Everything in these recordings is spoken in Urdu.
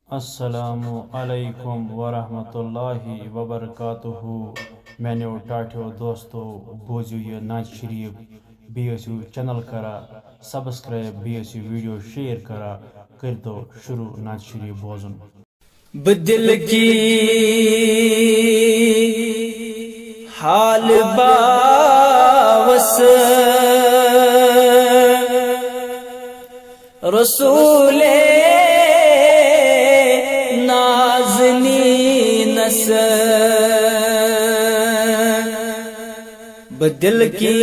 السلام علیکم ورحمۃ اللہ وبرکاتہ میانو ٹاٹھو دوستو بوزیو یہ نعت شریف بیسو چینل کرا سبسکرائب بیسو ویڈیو شیئر کرا کر دو شروع نعت شریف بوزن بدل کی حال باوس رسول ناز بدل کی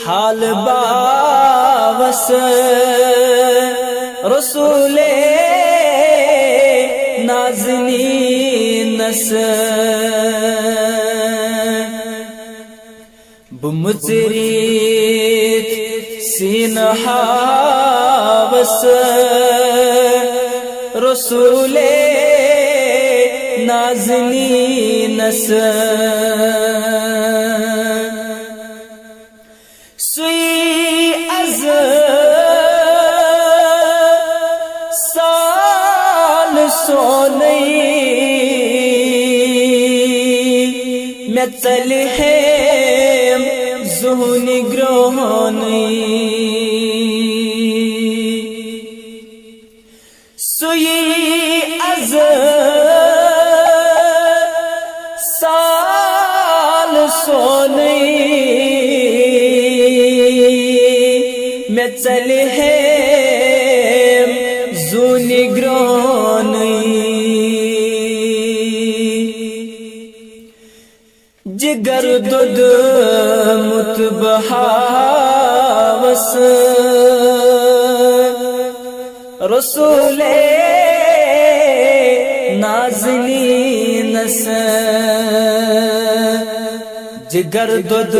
حال باوس رسول نازنی نس بمتریت سین حاوس رسول نازنی نس سوی از سال سونی میں چلہم زہنی گرہنی سوی از سال سونی میں چلہم زہنی گرہنی جگر دود متبحاوس رسول نازنی نس جگر دود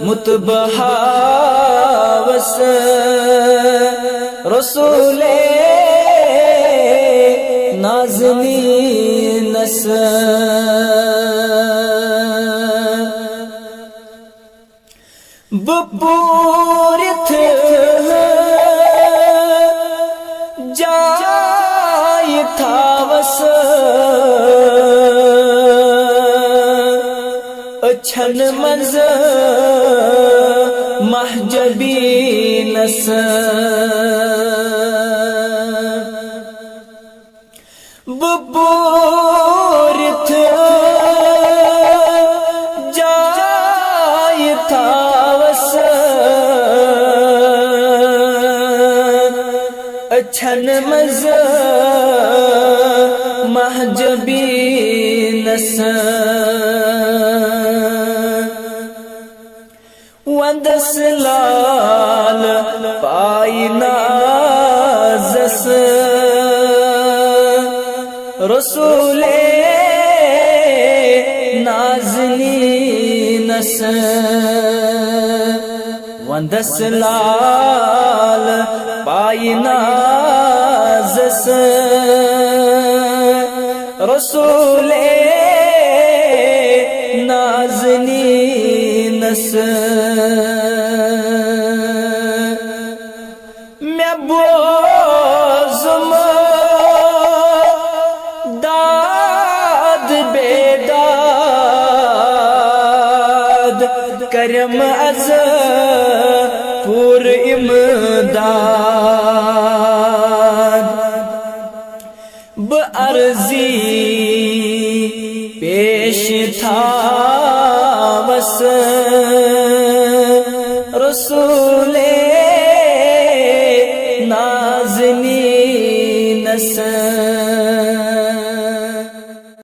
متبحاوس رسول نازنی نس بپورت جائے تھاوس اچھن منز محجبی نس بپورت جائے تھاوس اچھن منز محجبی نس وندس لال پائی نازس رسول نازنی نس وندس لال پائی نازس رسول نازنی نس میں بوزم داد بیداد کرم از پور امداد بعرضی پیش تھاوس رسول نازنی نس